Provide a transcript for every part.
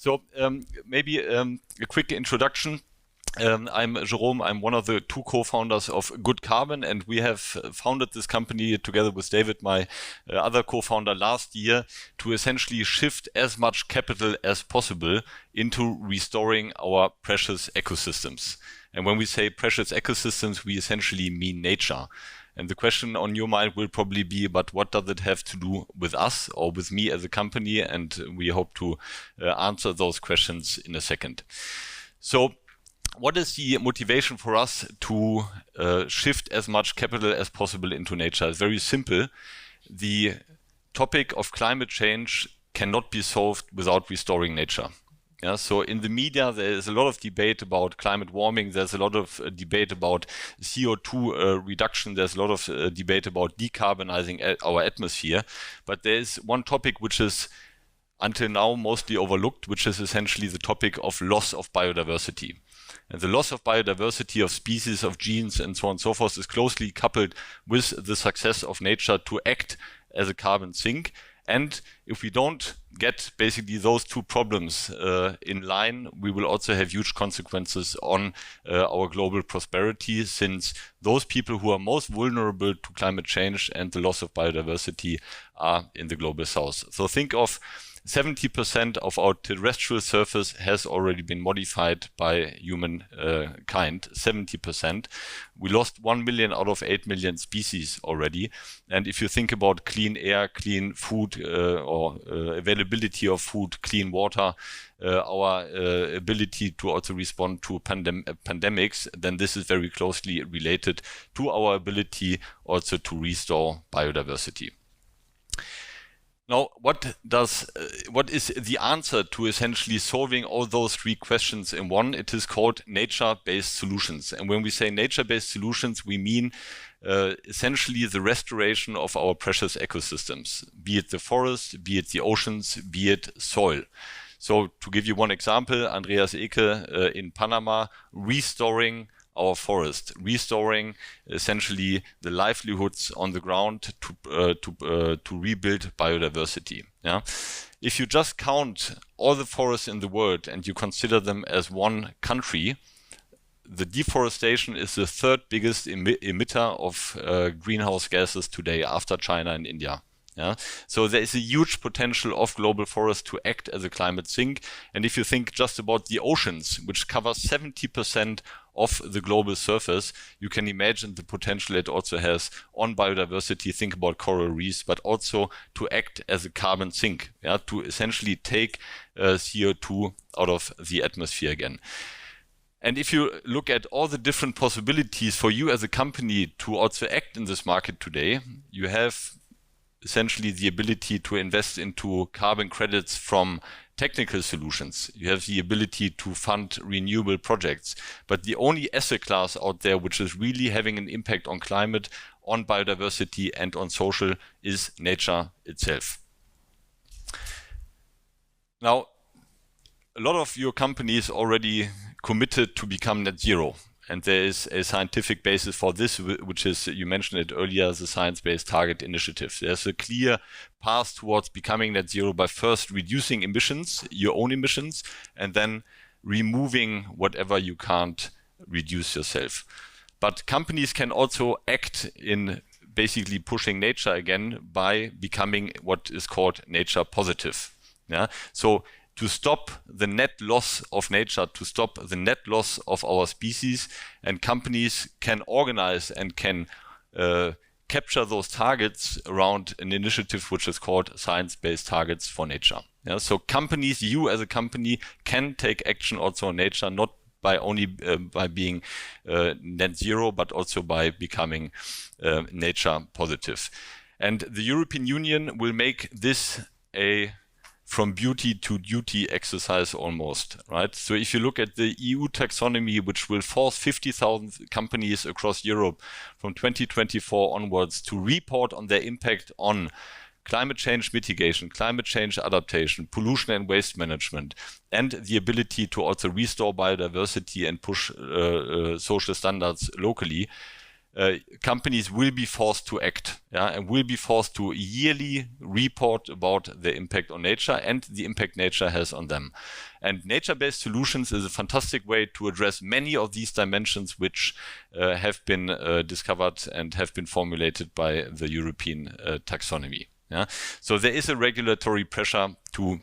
So maybe a quick introduction. I'm Jérôme. I'm one of the two co-founders of Good Carbon, and we have founded this company together with David, my other co-founder, last year to essentially shift as much capital as possible into restoring our precious ecosystems. And when we say precious ecosystems, we essentially mean nature. And the question on your mind will probably be, but what does it have to do with us or with me as a company? And we hope to answer those questions in a second. So what is the motivation for us to shift as much capital as possible into nature? It's very simple. The topic of climate change cannot be solved without restoring nature. Yeah, so in the media, there is a lot of debate about climate warming. There's a lot of debate about CO2 reduction. There's a lot of debate about decarbonizing our atmosphere. But there is one topic which is until now mostly overlooked, which is essentially the topic of loss of biodiversity. And the loss of biodiversity of species, of genes, and so on and so forth is closely coupled with the success of nature to act as a carbon sink. And if we don't get basically those two problems in line, we will also have huge consequences on our global prosperity, since those people who are most vulnerable to climate change and the loss of biodiversity are in the global south. So think of 70% of our terrestrial surface has already been modified by humankind, 70%. We lost 1 million out of 8 million species already. And if you think about clean air, clean food, or availability of food, clean water, our ability to also respond to pandemics, then this is very closely related to our ability also to restore biodiversity. Now, what is the answer to essentially solving all those three questions in one? It is called nature-based solutions. And when we say nature-based solutions, we mean essentially the restoration of our precious ecosystems, be it the forest, be it the oceans, be it soil. So to give you one example, Andreas in Panama, restoring our forest, restoring essentially the livelihoods on the ground to rebuild biodiversity. Yeah, if you just count all the forests in the world and you consider them as one country, the deforestation is the third biggest emitter of greenhouse gases today, after China and India. Yeah, so there is a huge potential of global forests to act as a climate sink. And if you think just about the oceans, which cover 70% of the global surface, you can imagine the potential it also has on biodiversity. Think about coral reefs, but also to act as a carbon sink, yeah, to essentially take CO2 out of the atmosphere again. And if you look at all the different possibilities for you as a company to also act in this market today, you have essentially the ability to invest into carbon credits from technical solutions. You have the ability to fund renewable projects. But the only asset class out there which is really having an impact on climate, on biodiversity, and on social is nature itself. Now, a lot of your companies already committed to become net zero. And there is a scientific basis for this, which is, you mentioned it earlier, the Science-Based Target Initiative. There's a clear path towards becoming net zero by first reducing emissions, your own emissions, and then removing whatever you can't reduce yourself. But companies can also act in basically pushing nature again by becoming what is called nature positive. Yeah? So to stop the net loss of nature, to stop the net loss of our species, and companies can organize and can capture those targets around an initiative which is called Science-Based Targets for Nature. Yeah, so companies, you as a company, can take action also on nature, not by only by being net zero, but also by becoming nature positive. And the European Union will make this a from beauty to duty exercise almost, right? So if you look at the EU taxonomy, which will force 50,000 companies across Europe from 2024 onwards to report on their impact on climate change mitigation, climate change adaptation, pollution and waste management, and the ability to also restore biodiversity and push social standards locally, companies will be forced to act, and will be forced to yearly report about the impact on nature and the impact nature has on them. And nature-based solutions is a fantastic way to address many of these dimensions which have been discovered and have been formulated by the European taxonomy. So there is a regulatory pressure to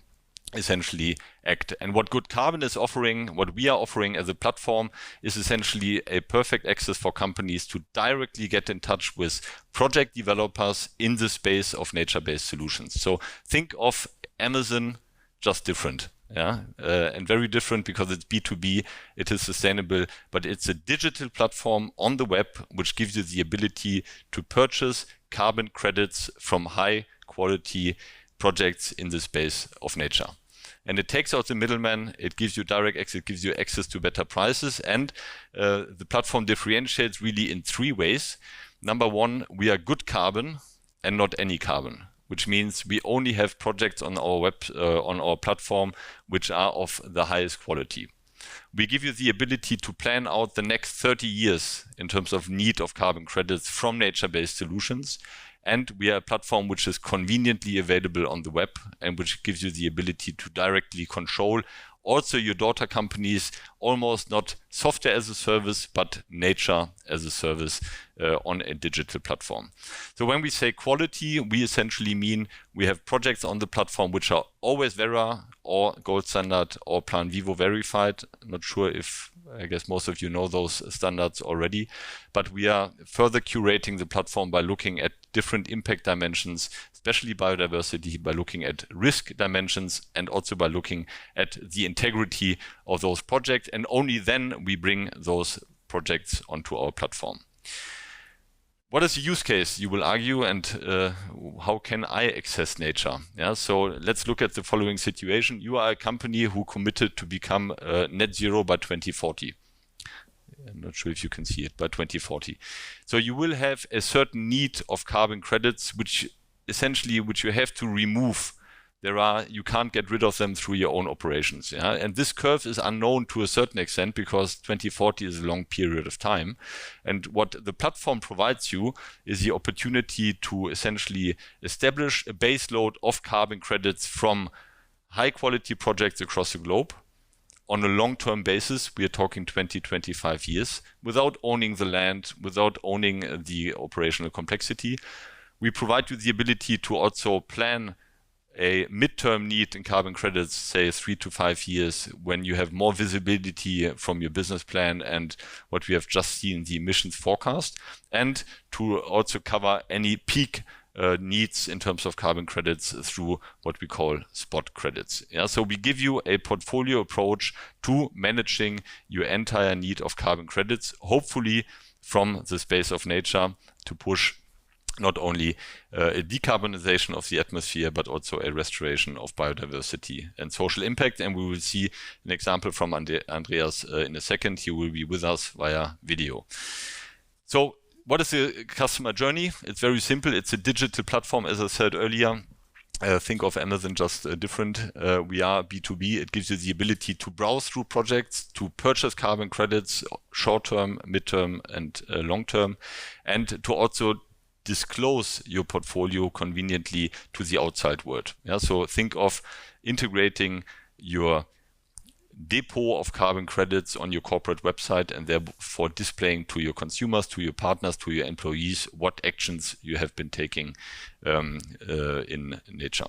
essentially act. And what Good Carbon is offering, what we are offering as a platform, is essentially a perfect access for companies to directly get in touch with project developers in the space of nature-based solutions. So think of Amazon, just different. And very different because it's B2B, it is sustainable, but it's a digital platform on the web which gives you the ability to purchase carbon credits from high quality projects in the space of nature. And it takes out the middleman, it gives you direct access, it gives you access to better prices, and the platform differentiates really in three ways. Number one, we are good carbon and not any carbon, which means we only have projects on our on our platform which are of the highest quality. We give you the ability to plan out the next 30 years in terms of need of carbon credits from nature-based solutions. And we are a platform which is conveniently available on the web and which gives you the ability to directly control also your daughter companies, almost not software as a service, but nature as a service on a digital platform. So when we say quality, we essentially mean we have projects on the platform which are always Verra or Gold Standard or Plan Vivo verified. I'm not sure if, I guess most of you know those standards already, but we are further curating the platform by looking at different impact dimensions, especially biodiversity, by looking at risk dimensions and also by looking at the integrity of those projects. And only then we bring those projects onto our platform. What is the use case, you will argue, and how can I access nature? So let's look at the following situation. You are a company who committed to become net zero by 2040. I'm not sure if you can see it, by 2040. So you will have a certain need of carbon credits, which you have to remove. You can't get rid of them through your own operations. And this curve is unknown to a certain extent because 2040 is a long period of time. And what the platform provides you is the opportunity to essentially establish a base load of carbon credits from high quality projects across the globe on a long-term basis. We are talking 20-25 years, without owning the land, without owning the operational complexity. We provide you the ability to also plan a midterm need in carbon credits, say 3 to 5 years, when you have more visibility from your business plan and what we have just seen, the emissions forecast, and to also cover any peak needs in terms of carbon credits through what we call spot credits. So we give you a portfolio approach to managing your entire need of carbon credits, hopefully from the space of nature, to push not only a decarbonization of the atmosphere, but also a restoration of biodiversity and social impact. And we will see an example from Andreas in a second. He will be with us via video. So what is the customer journey? It's very simple. It's a digital platform, as I said earlier. Think of Amazon just different. We are B2B. It gives you the ability to browse through projects, to purchase carbon credits, short-term, mid-term, and long-term, and to also disclose your portfolio conveniently to the outside world. So think of integrating your depot of carbon credits on your corporate website and therefore displaying to your consumers, to your partners, to your employees what actions you have been taking in nature.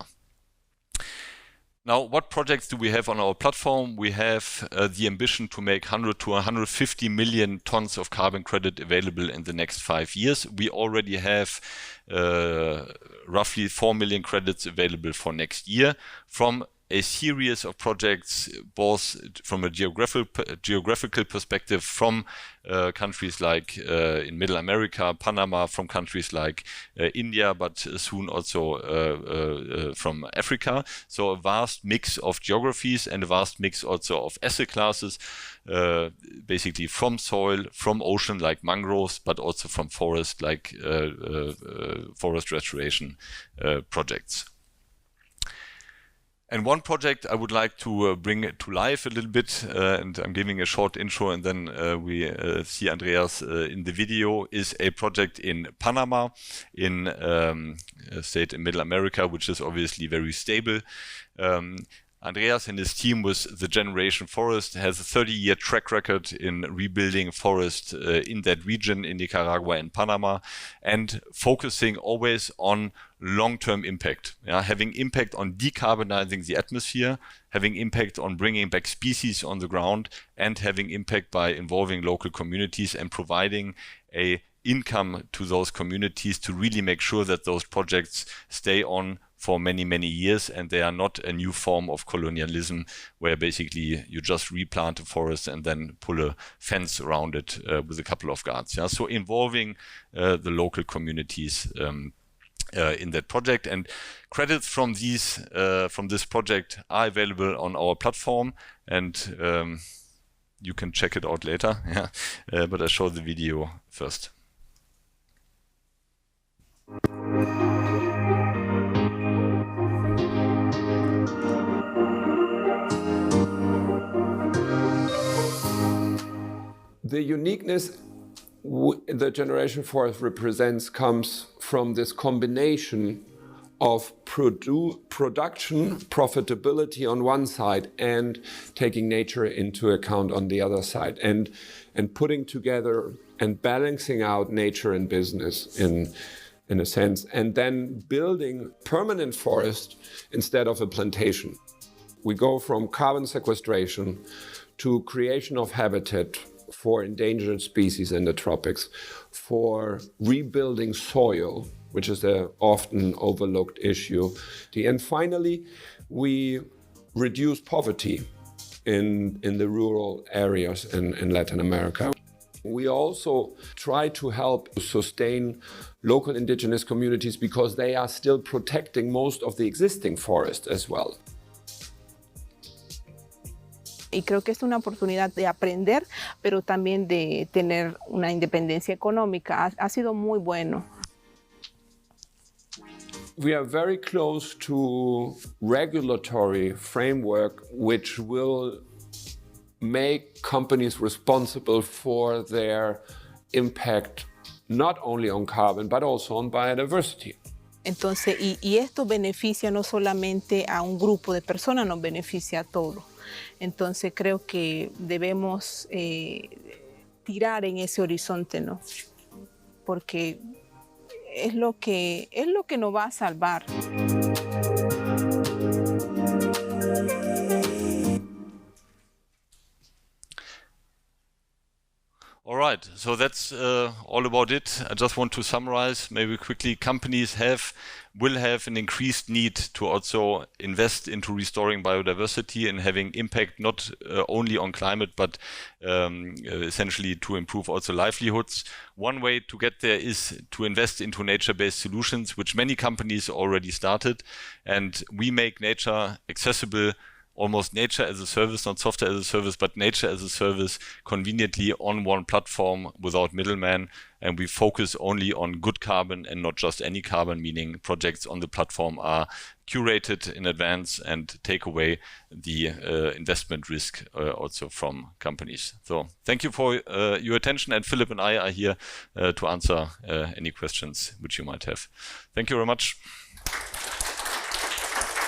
Now, what projects do we have on our platform? We have the ambition to make 100 to 150 million tons of carbon credit available in the next 5 years. We already have roughly 4 million credits available for next year from a series of projects, both from a geographical perspective, from countries like in Middle America, Panama, from countries like India, but soon also from Africa. So a vast mix of geographies and a vast mix also of asset classes, basically from soil, from ocean like mangroves, but also from forest like forest restoration projects. And one project I would like to bring to life a little bit, and I'm giving a short intro, and then we see Andreas in the video, is a project in Panama, in a state in Middle America, which is obviously very stable. Andreas and his team with the Generation Forest has a 30-year track record in rebuilding forest in that region, in Nicaragua and Panama, and focusing always on long-term impact, having impact on decarbonizing the atmosphere, having impact on bringing back species on the ground, and having impact by involving local communities and providing a income to those communities to really make sure that those projects stay on for many, many years, and they are not a new form of colonialism where basically you just replant a forest and then pull a fence around it with a couple of guards. So involving the local communities in that project, and credits from this project are available on our platform, and you can check it out later. But I show the video first. The uniqueness the Generation Forest represents comes from this combination of production, profitability on one side, and taking nature into account on the other side, and putting together and balancing out nature and business in a sense, and then building permanent forest instead of a plantation. We go from carbon sequestration to creation of habitat for endangered species in the tropics, for rebuilding soil, which is an often overlooked issue. And finally, we reduce poverty in the rural areas in Latin America. We also try to help sustain local indigenous communities because they are still protecting most of the existing forest as well. Y creo que es una oportunidad de aprender, pero también de tener una independencia económica. Ha sido muy bueno. We are very close to regulatory framework which will make companies responsible for their impact not only on carbon but also on biodiversity. Entonces, y esto beneficia no solamente a un grupo de personas, nos beneficia a todos. Entonces creo que debemos tirar en ese horizonte, ¿no? Porque es lo que nos va a salvar. All right, so that's all about it. I just want to summarize maybe quickly. Companies will have an increased need to also invest into restoring biodiversity and having impact not only on climate, but essentially to improve also livelihoods. One way to get there is to invest into nature-based solutions, which many companies already started. And we make nature accessible, almost nature as a service, not software as a service, but nature as a service conveniently on one platform without middlemen. And we focus only on good carbon and not just any carbon, meaning projects on the platform are curated in advance and take away the investment risk also from companies. So thank you for your attention, and Philip and I are here to answer any questions which you might have. Thank you very much.